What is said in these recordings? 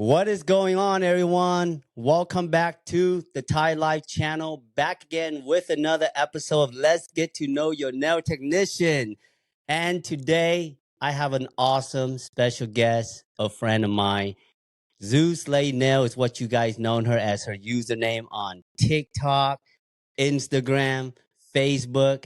What is going on, everyone? Welcome back to the Thai Life channel. Back again with another episode of Let's Get to Know Your Nail Technician. And today I have an awesome special guest, a friend of mine. ZulaysNails is what you guys know her as her username on TikTok, Instagram, Facebook,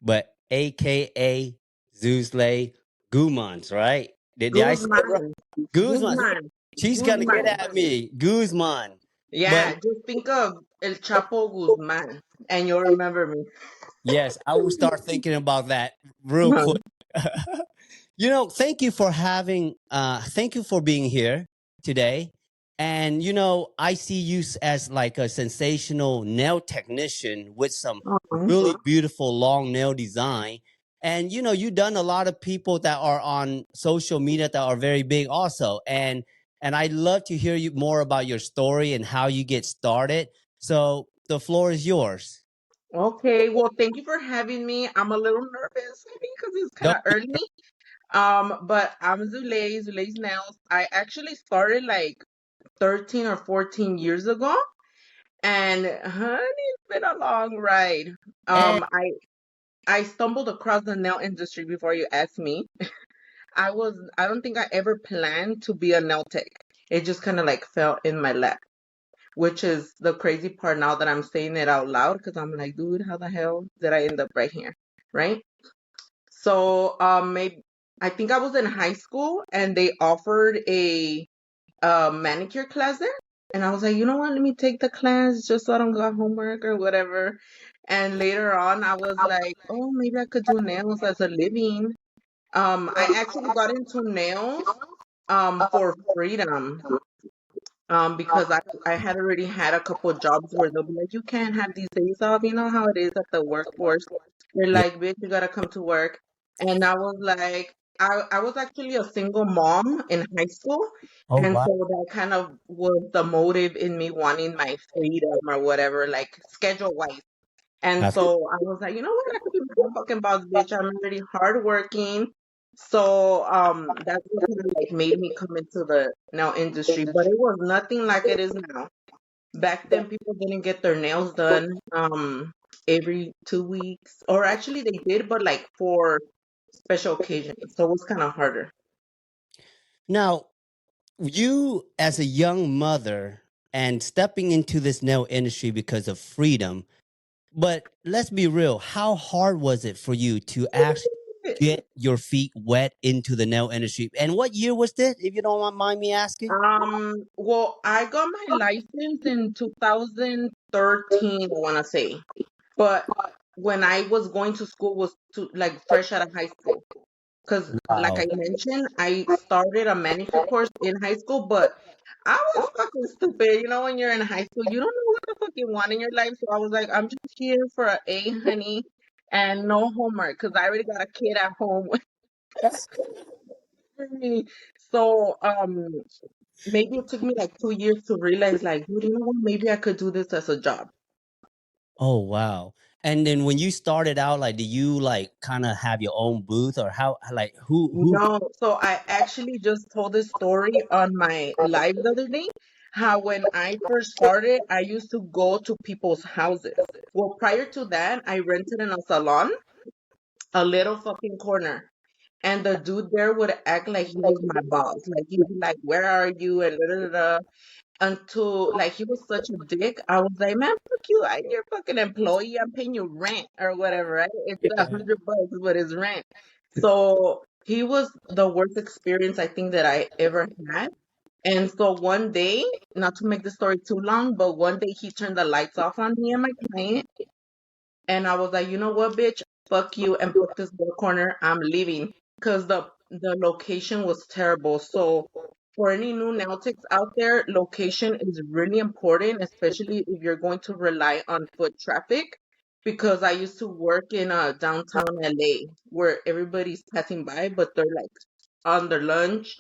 but AKA Zulay Guzman's, right? Did I say it right? Guzman. Guzman. Guzman. She's gonna get Guzman. at me, Guzman. But Yeah, just think of El Chapo Guzman and you'll remember me. yes, I will start thinking about that real quick. Thank you for thank you for being here today. And I see you as like a sensational nail technician with some Uh-huh. really beautiful long nail design. And you've done a lot of people that are on social media that are very big also. And I'd love to hear you more about your story and how you get started. So the floor is yours. Okay, well, thank you for having me. I'm a little nervous maybe because it's kind Don't of early. But I'm ZulaysNails. I actually started like 13 or 14 years ago, and honey, it's been a long ride. eh, Um, I I stumbled across the nail industry before you asked me. I don't think I ever planned to be a nail tech. It just kind of like fell in my lap, which is the crazy part now that I'm saying it out loud because I'm like, dude, how the hell did I end up right here? Right? So, maybe I think I was in high school and they offered a manicure class there. And I was like, you know what? Let me take the class just so I don't got homework or whatever. And later on, I was like, oh, maybe I could do nails as a living. I actually got into nails for freedom because I had already had a couple of jobs where they'll be like, you can't have these days off. You know how it is at the workforce. They're yeah. like, bitch, you gotta come to work. And I was like, I was actually a single mom in high school. Oh And wow. so that kind of was the motive in me wanting my freedom or whatever, like schedule wise. And That's so I was like, you know what? I could be my own fucking boss, bitch. I'm already hardworking. So that's what kind of like made me come into the nail industry. But it was nothing like it is now. Back then, people didn't get their nails done every 2 weeks, or actually they did, but like for special occasions. So it was kind of harder. now you as a young mother and stepping into this nail industry because of freedom. But let's be real, how hard was it for you to actually get your feet wet into the nail industry? And what year was this, if you don't mind me asking? Well, I got my license in 2013, I want to say. But when I was going to school was to like fresh out of high school. Because like Wow. I mentioned, I started a manicure course in high school, but I was fucking stupid. You know, when you're in high school, you don't know what the fuck you want in your life. So I was like, I'm just here for an A, honey, and no homework because I already got a kid at home with me. So maybe it took me like 2 years to realize, like, dude, you know what? Maybe I could do this as a job. Oh wow. And then when you started out, like, do you like kind of have your own booth, or how, like, who No, so I actually just told this story on my live the other day. How when I first started, I used to go to people's houses. Well, prior to that, I rented in a salon, a little fucking corner. And the dude there would act like he was my boss. Like he'd be like, "Where are you?" and da da da. Da. Until like he was such a dick. I was like, "Man, fuck you! I'm your fucking employee. I'm paying you rent or whatever, right? It's $100, but it's rent." So he was the worst experience I think that I ever had. And so one day, not to make the story too long, but one day he turned the lights off on me and my client, and I was like, you know what, bitch, fuck you and fuck this little corner. I'm leaving because the location was terrible. So for any new nail techs out there, location is really important, especially if you're going to rely on foot traffic. Because I used to work in downtown LA where everybody's passing by, but they're like on their lunch.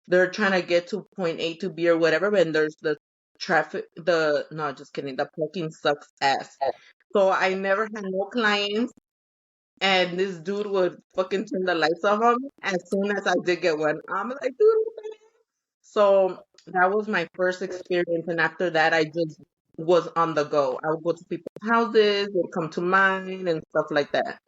They're trying to get to point A to B or whatever, and there's the traffic. The no, just kidding. The parking sucks ass. So I never had no clients, and this dude would fucking turn the lights off on me as soon as I did get one. I'm like, dude, what the hell? So That was my first experience, and after that, I just was on the go. I would go to people's houses, they'd come to mine, and stuff like that.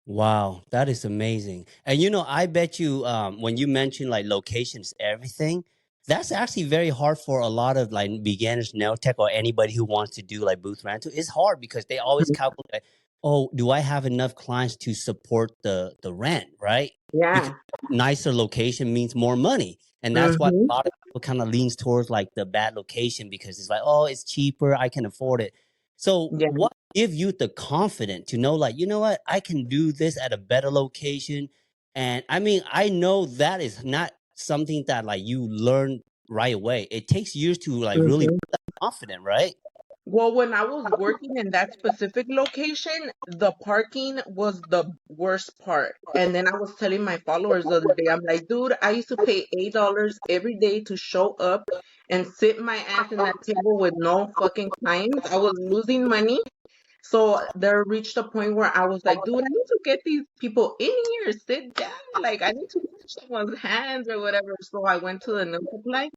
Wow, that is amazing. And I bet you when you mention like locations, everything, that's actually very hard for a lot of like beginners, nail tech, or anybody who wants to do like booth rental. It's hard because they always calculate, like, oh, do I have enough clients to support the rent, right? Because Yeah. nicer location means more money. And that's why Mm-hmm. a lot of people kind of leans towards like the bad location because it's like, oh, it's cheaper, I can afford it. So Yeah. what give you the confidence to know like, you know what, I can do this at a better location? And I mean, I know that is not something that like you learn right away. It takes years to like really Mm-hmm. build that confident, right? Well, when I was working in that specific location, the parking was the worst part. And then I was telling my followers the other day, I'm like, dude, I used to pay $8 every day to show up and sit my ass in that table with no fucking clients. I was losing money. So there reached a point where I was like, dude, I need to get these people in here, sit down. Like, I need to touch someone's hands or whatever. So I went to the nail supply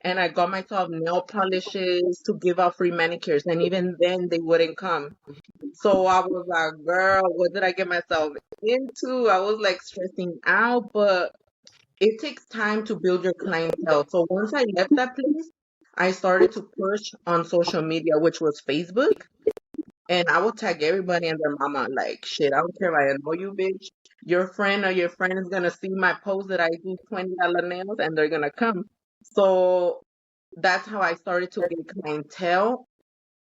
and I got myself nail polishes to give out free manicures. And even then, they wouldn't come. So I was like, girl, what did I get myself into? I was like stressing out, but it takes time to build your clientele. So once I left that place, I started to push on social media, which was Facebook. And I will tag everybody and their mama. Like, shit, I don't care if I know you, bitch. Your friend or your friend is gonna see my post that I do $20 nails and they're gonna come. So that's how I started to get clientele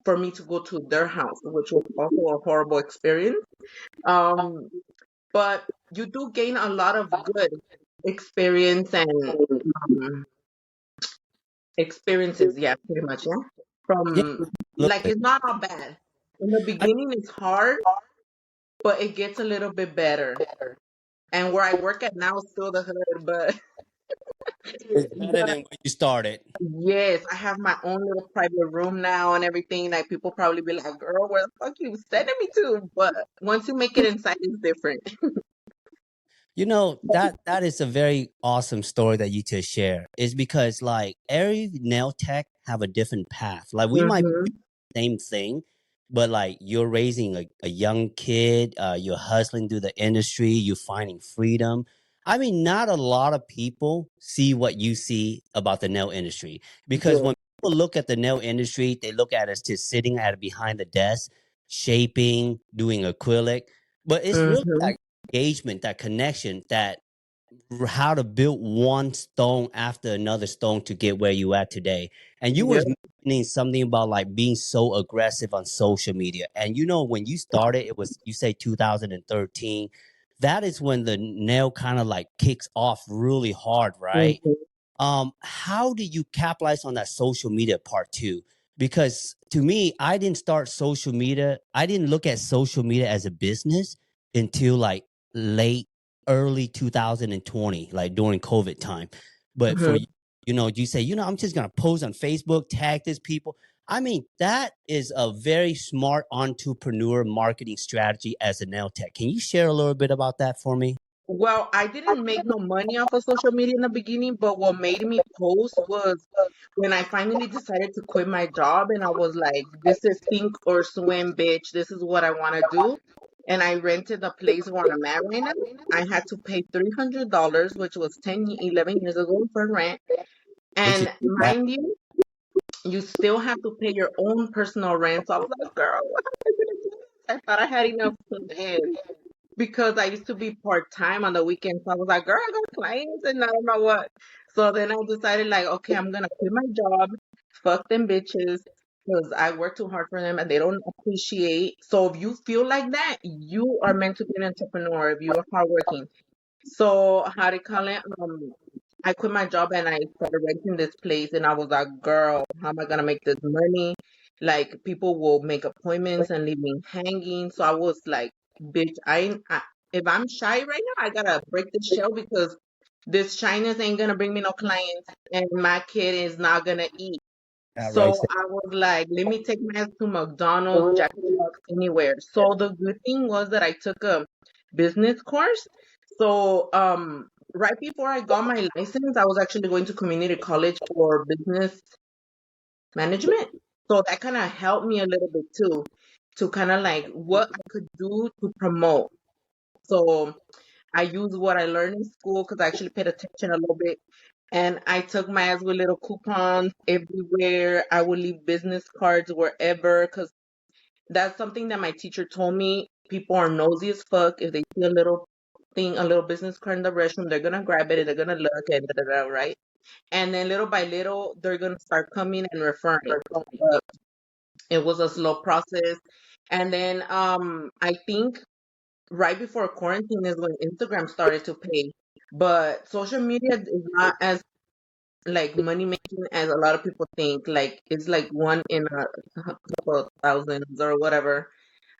for me to go to their house, which was also a horrible experience. Um, but you do gain a lot of good experience and um, experiences, yeah, pretty much, yeah. Yeah, From like absolutely. it's not all bad. In the beginning, it's hard, but it gets a little bit better. And where I work at now is still the hood, but It's better but than when you started. yes, I have my own little private room now and everything. Like people probably be like, "Girl, where the fuck you sending me to?" But once you make it inside, it's different. That is a very awesome story that you just share. Is because like every nail tech have a different path. Like we might Mm-hmm. same thing, but like you're raising a young kid, you're hustling through the industry, you're finding freedom. I mean, not a lot of people see what you see about the nail industry because Yeah. when people look at the nail industry, they look at us just sitting at behind the desk, shaping, doing acrylic, but it's really Mm-hmm. that engagement, that connection, that how to build one stone after another stone to get where you at today. And you Yeah. was mentioning something about like being so aggressive on social media. And when you started, it was you say 2013. That is when the nail kind of like kicks off really hard, right? Mm-hmm. How do you capitalize on that social media part too? Because to me, I didn't start social media. I didn't look at social media as a business until like late early 2020, like during COVID time. But for Mm-hmm. you, you say, I'm just gonna post on Facebook, tag these people. I mean, that is a very smart entrepreneur marketing strategy as a nail tech. Can you share a little bit about that for me? Well, I didn't make no money off of social media in the beginning, but what made me post was when I finally decided to quit my job and I was like, this is sink or swim, bitch. This is what I want to do. And I rented the place where I'm at right now. I had to pay $300, which was 11 years ago for rent. Which is And bad. mind you, you still have to pay your own personal rent. So I was like, girl, what am I gonna do? I thought I had enough to live because I used to be part time on the weekends. So I was like, girl, I got clients and I don't know what. So then I decided, like, okay, I'm gonna quit my job, fuck them bitches, because I work too hard for them and they don't appreciate. So if you feel like that, you are meant to be an entrepreneur if you're hardworking. So how they call it? I quit my job and I started renting this place, and I was like, girl, how am I gonna make this money? Like people will make appointments and leave me hanging. So I was like, bitch, if I'm shy right now, I gotta break this shell because this shyness ain't gonna bring me no clients, and my kid is not gonna eat. That right So I was like, let me take my ass to McDonald's, Jack in the Box, anywhere. So the good thing was that I took a business course. So right before I got my license, I was actually going to community college for business management. So that kind of helped me a little bit too, to kind of like what I could do to promote. So I used what I learned in school because I actually paid attention a little bit. And I took my ass with little coupons everywhere. I would leave business cards wherever because that's something that my teacher told me. People are nosy as fuck. If they see a little thing, a little business card in the restroom, they're gonna grab it and they're gonna look and da da da, right? And then little by little, they're gonna start coming and referring. But it was a slow process. And then I think right before quarantine is when Instagram started to pay. But social media is not as like money making as a lot of people think. Like it's like one in a couple of thousands or whatever.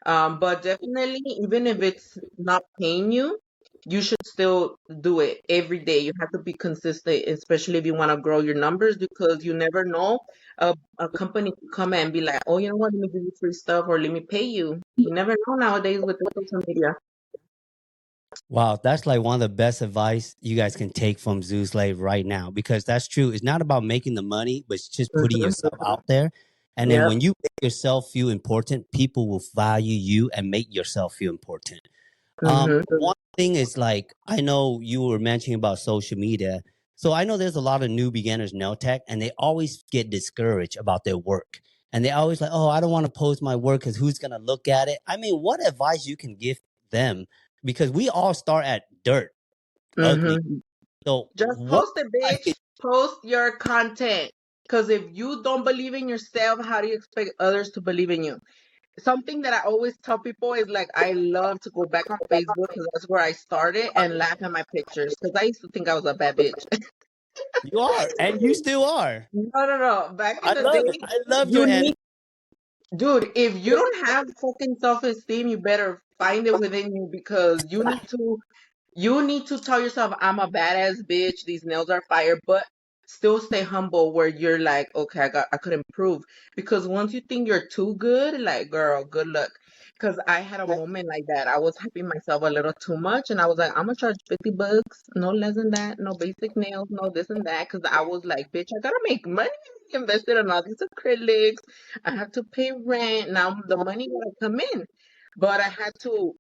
But definitely, even if it's not paying you, you should still do it every day. You have to be consistent, especially if you want to grow your numbers, because you never know. A company could come and be like, oh, you know what, let me give you free stuff or let me pay you. You never know nowadays with the social media. Wow, that's like one of the best advice you guys can take from Zulay right now, because that's true. It's not about making the money, but it's just putting Hmm. yourself out there. And then Yep. when you make yourself feel important, people will value you and make yourself feel important. Hmm. One thing is, like, I know you were mentioning about social media. So I know there's a lot of new beginners nail tech, and they always get discouraged about their work. And they always like, oh, I don't want to post my work because who's gonna look at it? I mean, what advice you can give them? Because we all start at dirt, ugly. Hmm. So Just what post it, advice bitch. can Post your content. Because if you don't believe in yourself, how do you expect others to believe in you? Something that I always tell people is like I love to go back on Facebook because that's where I started and laugh at my pictures because I used to think I was a bad bitch. you are, and you still are. No, no, no. Back in I the love it. day, I love you your energy. need, dude, if you don't have fucking self-esteem, you better find it within you because you need to tell yourself, I'm a badass bitch. These nails are fire, but still stay humble where you're like, okay, I could improve. Because once you think you're too good, like, girl, good luck. Because I had a moment like that. I was hyping myself a little too much, and I was like, I'm gonna charge $50, no less than that, no basic nails, no this and that. Because I was like, bitch, I gotta make money. Invested in all these acrylics. I have to pay rent. Now the money gotta come in. But I had to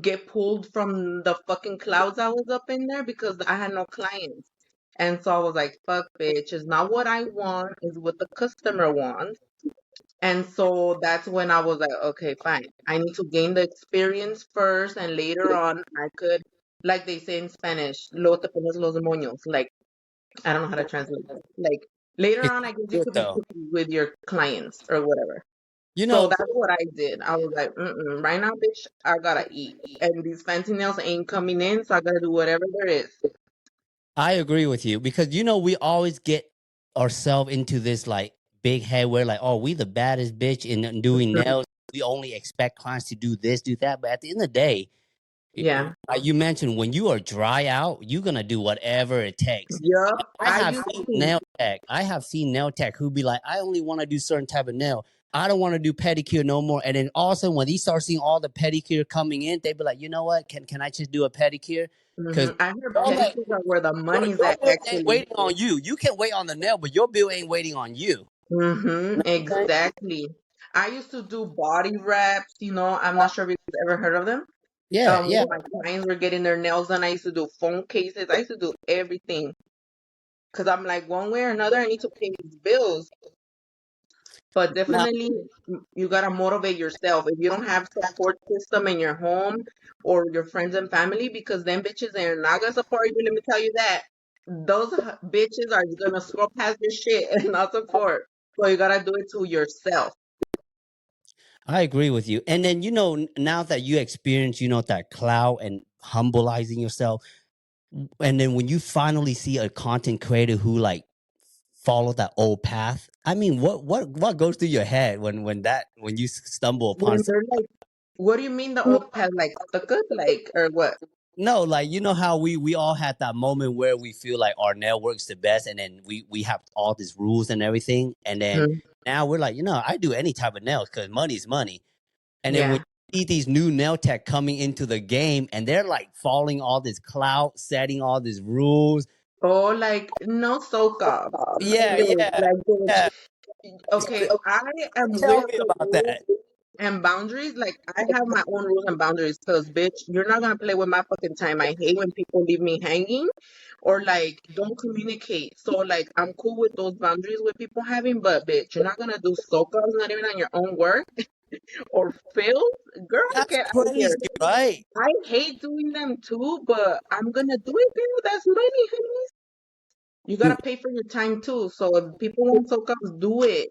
get pulled from the fucking clouds I was up in there because I had no clients. And so I was like, fuck, bitch, it's not what I want, it's what the customer wants. And so that's when I was like, okay, fine. I need to gain the experience first, and later on, I could, like they say in Spanish, lo te pones los moños. Like, I don't know how to translate that. Like, later It's on, I guess you good could be though. picky with your clients or whatever. You So know, that's what I did. I was like, mm-mm, right now, bitch, I gotta eat. And these fancy nails ain't coming in, so I gotta do whatever there is. I agree with you, because we always get ourselves into this like big head where like, oh, we the baddest bitch in doing Mhm. nails. We only expect clients to do this, do that. But at the end of the day, Yeah. like you mentioned, when you are dry out, you're gonna do whatever it takes. Yup. I I have used seen to. nail tech. I have seen nail tech who be like, I only want to do certain type of nail. I don't want to do pedicure no more. And then all of a sudden, when they start seeing all the pedicure coming in, they be like, you know what? Can I just do a pedicure? Because I heard pedicures are where the money's your at, bill ain't actually. waiting on you. You can wait on the nail, but your bill ain't waiting on you. Okay? Exactly. I used to do body wraps, I'm not sure if you've ever heard of them. Yeah, yeah. When my clients were getting their nails done, I used to do phone cases. I used to do everything. Because I'm like, one way or another, I need to pay these bills. But Now, definitely, you gotta motivate yourself. If you don't have support system in your home or your friends and family, because them bitches are not gonna support you. Let me tell you that those bitches are gonna scroll past your shit and not support. So you gotta do it to yourself. I agree with you. And then, now that you experience, that cloud and humbleizing yourself, and then when you finally see a content creator who like follow that old path, I mean, what goes through your head when you stumble upon When some, they're like, "What do you mean the old past like stuck up like or what?" no, like, how we all had that moment where we feel like our network's the best, and then we have all these rules and everything, and then Mhm. now we're like, I do any type of nails because money's money. And then when Yeah. see these new nail tech coming into the game, and they're like following all this clout, setting all these rules. Oh, like no soak up. Yeah, yeah, Like, bitch. yeah. Okay, I am Tell with me the about rules that. and boundaries. Like, I have my own rules and boundaries because, bitch, you're not gonna play with my fucking time. I hate when people leave me hanging or like don't communicate. So, like, I'm cool with those boundaries with people having, but bitch, you're not gonna do soak ups, not even on your own work or filth. Girl, That's get out of crazy, here. right? I hate doing them too, but I'm gonna do it, girl. That's money, honey. You gotta pay for your time too. So if people want soak ups, do it.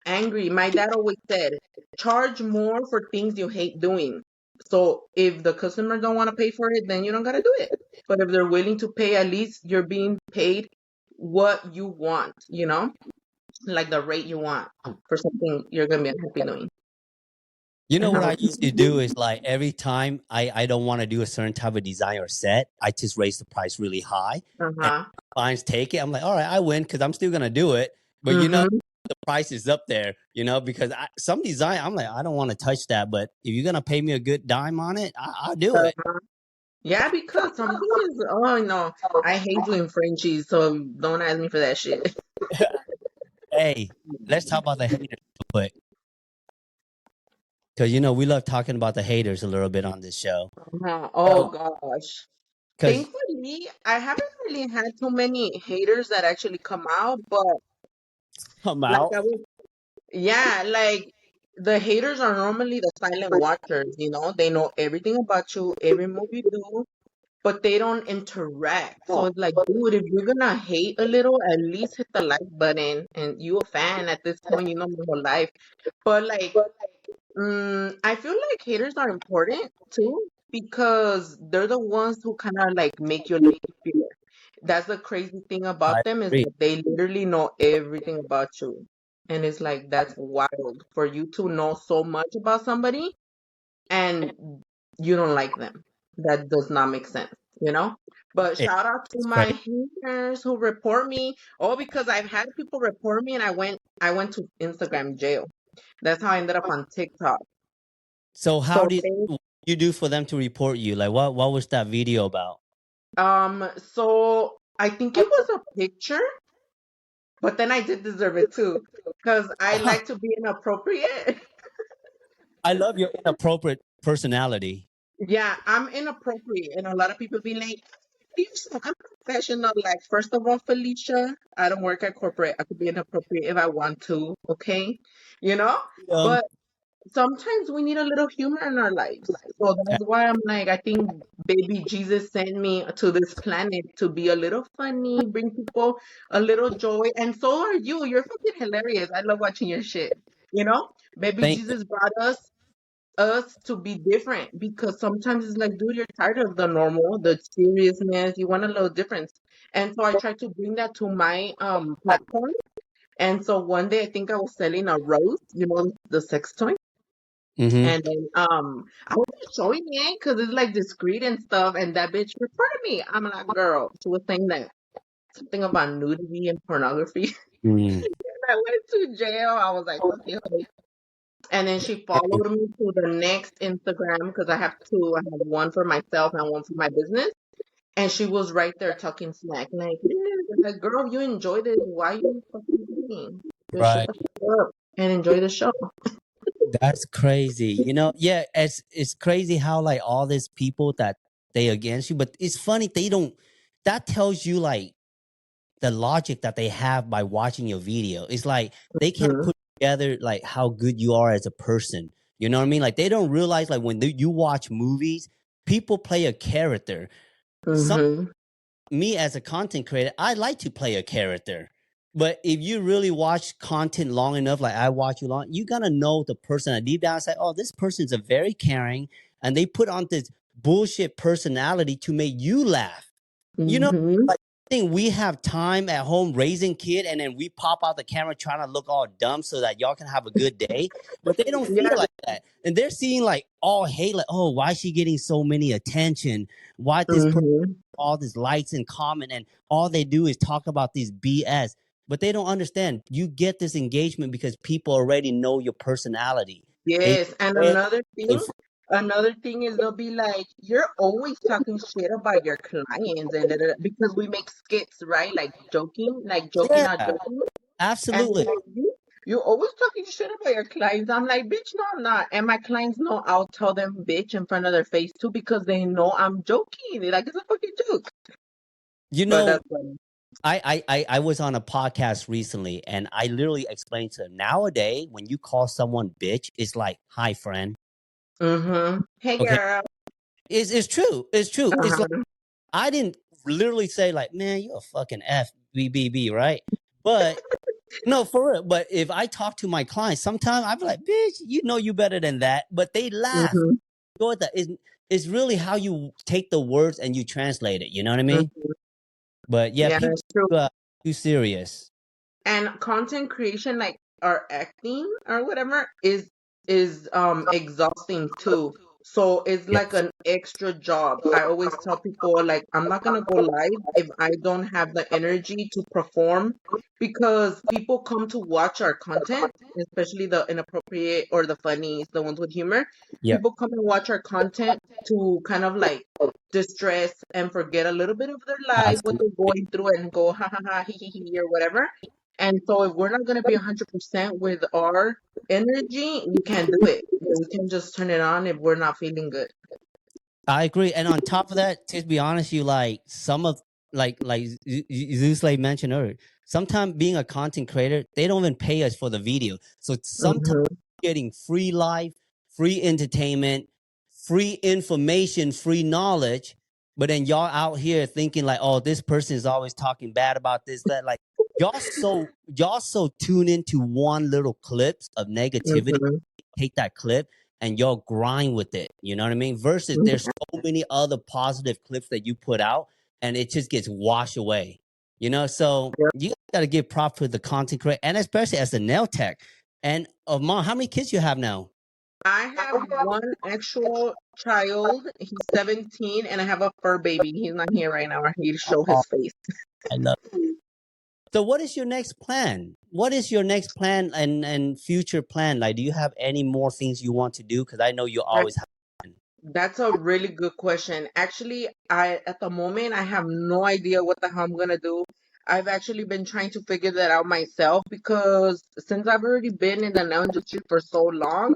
Angry. My dad always said, charge more for things you hate doing. So if the customer don't want to pay for it, then you don't gotta do it. But if they're willing to pay, at least you're being paid what you want, like the rate you want for something you're gonna be unhappy doing. You know And what how I about you? used to do is like every time I don't want to do a certain type of design or set, I just raise the price really high, and Uh-huh. clients take it. I'm like, all right, I win because I'm still gonna do it. But Mm-hmm. the price is up there, because some design I'm like, I don't want to touch that, but if you're gonna pay me a good dime on it, I'll do it. Uh-huh. Yeah, because something is, oh no, I hate doing Frenchies, so don't ask me for that shit. Hey, let's talk about the haters real quick, because we love talking about the haters a little bit on this show. Oh So, gosh. because Thankfully, I haven't really had too many haters that actually come out, but come like out, I was, yeah, like the haters are normally the silent watchers, they know everything about you, every move you do, but they don't interact. So it's like, dude, if you're gonna hate a little, at least hit the like button and you a fan at this point, you know my whole life. But like I feel like haters are important too because they're the ones who kind of like make your life easier. That's the crazy thing I about them is agree. that they literally know everything about you. And it's like that's wild for you to know so much about somebody and you don't like them. That does not make sense, you know? But shout out to It's my crazy. haters who report me. Oh, because I've had people report me and I went to Instagram jail. That's how I ended up on TikTok. So how So did they you do for them to report you? Like what was that video about? so I think it was a picture, but then I did deserve it too. Because I like to be inappropriate. I love your inappropriate personality. Yeah, I'm inappropriate. And a lot of people be like, "Felicia, I'm professional." Like, first of all, Felicia, I don't work at corporate. I could be inappropriate if I want to, okay? You know? Um, But sometimes we need a little humor in our lives. So that's why I'm like, I think baby Jesus sent me to this planet to be a little funny, bring people a little joy. And so are you. You're fucking hilarious. I love watching your shit. You know? Baby thank you. Jesus brought us to be different because sometimes it's like, dude, you're tired of the normal, the seriousness. You want a little difference. And so I try to bring that to my platform. And so one day I think I was selling a rose, the sex toy. Hmm. And then I was just showing it because it's like discreet and stuff. And that bitch reported me. I'm like, girl, she was saying that something about nudity and pornography. Mm. And I went to jail. I was like, fuck you. And then she followed me to the next Instagram because I have two. I have one for myself and one for my business. And she was right there talking smack. Like, girl, you enjoy this. Why you fucking doing? Just shut Right. the fuck up and enjoy the show. That's crazy. Yeah, it's crazy how like all these people that they against you, but it's funny they don't. That tells you like the logic that they have by watching your video. It's like they can't Hmm. put together like how good you are as a person. You know what I mean? Like they don't realize like when you watch movies, people play a character. Some Hmm. Me as a content creator, I like to play a character. But if you really watch content long enough, like I watch you long, you gotta know the person. And deep down, say, "Oh, this person's a very caring," and they put on this bullshit personality to make you laugh. You know, Hmm. like I think we have time at home raising kid, and then we pop out the camera trying to look all dumb so that y'all can have a good day. But they don't Yeah. feel like that, and they're seeing like all hate, like, "Oh, why is she getting so many attention? Why this person?" Hmm. All these likes and comment, and all they do is talk about these BS. But they don't understand. You get this engagement because people already know your personality. They Yes. And know another thing, it. Another thing is they'll be like, "You're always talking shit about your clients," and da, da, da," because we make skits, right? Like joking, Yeah, not joking. And they're absolutely. like, you always talking shit about your clients. I'm like, bitch, no, I'm not. And my clients know I'll tell them bitch in front of their face too because they know I'm joking. They're like, it's a fucking joke. You But know, that's funny. I was on a podcast recently, and I literally explained to them nowadays when you call someone bitch, it's like, "Hi, friend." Mm-hmm. Hey, Okay, girl. it's true. It's true. It's like Uh-huh. I didn't literally say like, "Man, you a fucking FBBB," right? But no, for real. But if I talk to my clients, sometimes I'm like, "Bitch, you know you better than that," but they laugh. Mm-hmm. Go with that. It's really how you take the words and you translate it. You know what I mean? Mm-hmm. But yeah, Yeah, people that's true. too serious. And content creation, like our acting or whatever, is exhausting too. So it's like Yes. an extra job. I always tell people like I'm not gonna go live if I don't have the energy to perform, because people come to watch our content, especially the inappropriate or the funnies, the ones with humor. Yep. People come and watch our content to kind of like distress and forget a little bit of their life, what they're Absolutely. going through, and go ha ha ha he he or whatever. And so if we're not going to be 100% with our energy, we can't do it. We can just turn it on if we're not feeling good. I agree. And on top of that, to be honest, you like some of like Zulay mentioned earlier. Sometimes being a content creator, they don't even pay us for the video. So sometimes Hmm. getting free life, free entertainment, free information, free knowledge. But then y'all out here thinking like, oh, this person is always talking bad about this, that. Like y'all so tune into one little clips of negativity, Hmm. take that clip and y'all grind with it. You know what I mean? Versus there's so many other positive clips that you put out and it just gets washed away. You know, so you got to give props to the content creator and especially as a nail tech. And mom, how many kids you have now? I have one actual child. He's 17, and I have a fur baby. He's not here right now. I need to show Oh, his face. I love. So what is your next plan? What is your next plan and future plan? Like, do you have any more things you want to do? Because I know you always have. That's a really good question. Actually, I at the moment I have no idea what the hell I'm gonna do. I've actually been trying to figure that out myself because since I've already been in the nail industry for so long,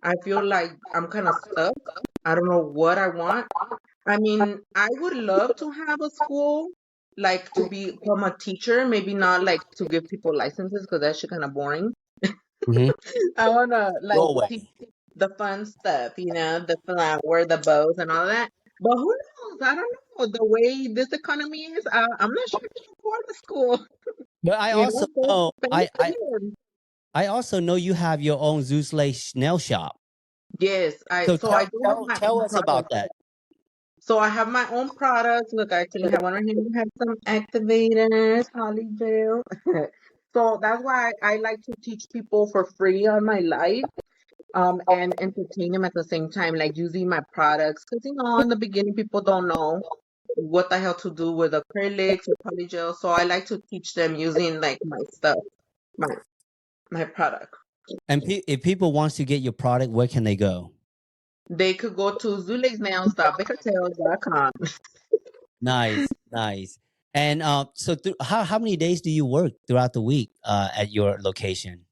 I feel like I'm kind of stuck. I don't know what I want. I mean, I would love to have a school, like to become a teacher, maybe not like to give people licenses because that shit kind of boring. Mhm. I wanna like Go away. teach the fun stuff, the flower, the bows, and all that. But who knows? I don't know. The way this economy is, I'm not sure I can afford the school. But I also So know expensive. I also know you have your own Zulay nail shop. Yes, I So so I do have my tell own us product. about that. So I have my own products. Look, I actually have one right here. I have some activators, holly gel. So that's why I like to teach people for free on my live, and entertain them at the same time, like using my products. Because, in the beginning, people don't know what the hell to do with acrylics or polygel. So I like to teach them using like my stuff, my my product. And if people wants to get your product, where can they go? They could go to ZulaysNails.bakertails.com. Nice, nice. And so how many days do you work throughout the week at your location?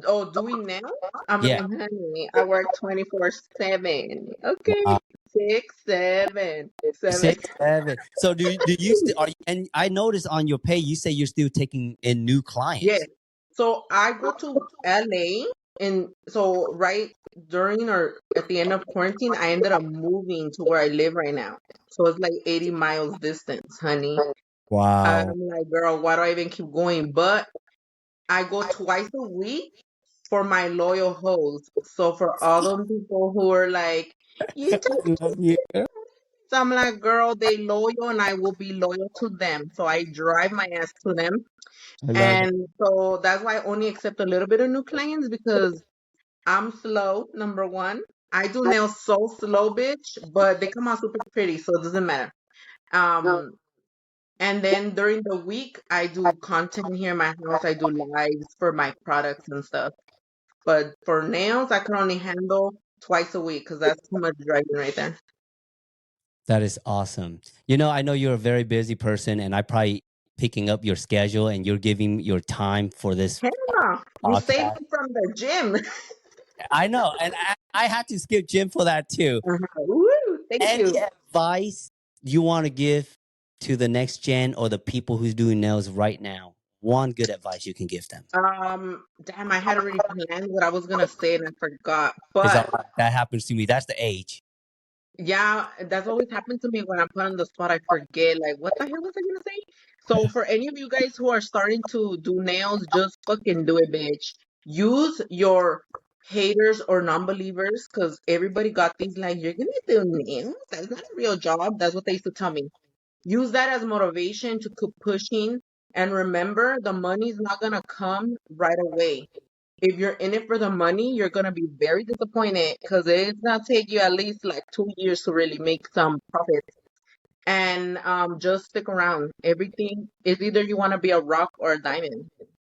Oh, doing now? I Yeah. mean, honey, I work 24/7. Okay. Wow. 6, 7, 7. 6, 7. So do you still are and I noticed on your page you say you're still taking in new Yes. clients. So I go to LA, and so right during or at the end of quarantine, I ended up moving to where I live right now. So it's like 80 miles distance, honey. I'm Wow. like, girl, why do I even keep going? But I go twice a week for my loyal hosts. So for all those people who are like, you talk, Love you. so I'm like, girl, they loyal and I will be loyal to them. So I drive my ass to them. I love it. And so that's why I only accept a little bit of new clients because I'm slow, number one. I do nails so slow, bitch, but they come out super pretty, so it doesn't matter. Um, and then during the week, I do content here in my house. I do lives for my products and stuff. But for nails, I can only handle twice a week because that's too much driving right there. That is awesome. You know, I know you're a very busy person, and I probably picking up your schedule, and you're giving your time for this Hell no. You saved podcast. me from the gym. I know, and I had to skip gym for that too. Woo, thank Any you. advice you want to give to the next gen or the people who's doing nails right now? One good advice you can give them. Damn, I had already planned what I was gonna say and I forgot. Is all But right. That happens to me. That's the age. yeah, that's always happened to me when I'm put on the spot. I forget, like, what the hell was I gonna say? So for any of you guys who are starting to do nails, just fucking do it, bitch. Use your haters or non-believers, because everybody got these like, you're gonna do nails? That's not a real job. That's what they used to tell me. Use that as motivation to keep pushing. And remember, the money's not gonna come right away. If you're in it for the money, you're gonna be very disappointed because it's gonna take you at least like 2 years to really make some profit. And just stick around. Everything is either you want to be a rock or a diamond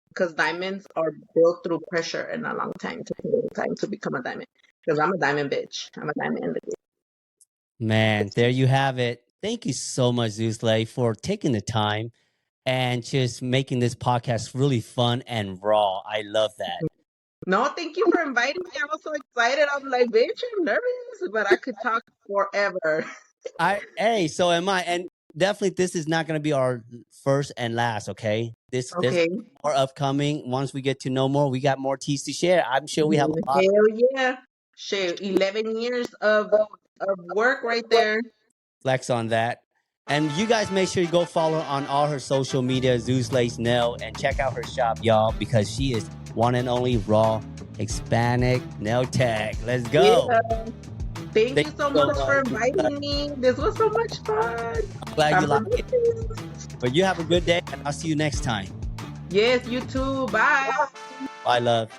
because diamonds are built through pressure and a long time to become a diamond. Because I'm a diamond bitch. I'm a diamond in the game. Man, there you have it. Thank you so much, Zulay, for taking the time and just making this podcast really fun and raw. I love that. No, thank you for inviting me. I was so excited. I'm like, bitch, I'm nervous, but I could talk forever. So am I. And definitely this is not gonna be our first and last, okay? There's Okay. more upcoming. Once we get to know more, we got more teas to share. I'm sure we have a lot. Hell yeah. Shit, 11 years of work right there. Flex on that. And you guys make sure you go follow her on all her social media, ZulaysNails, and check out her shop, y'all, because she is one and only raw Hispanic nail tech. Let's go. Yeah. Thank you so much for inviting me. This was so much fun. I'm glad you like it. it. But you have a good day, and I'll see you next time. Yes, you too. Bye. Bye, love.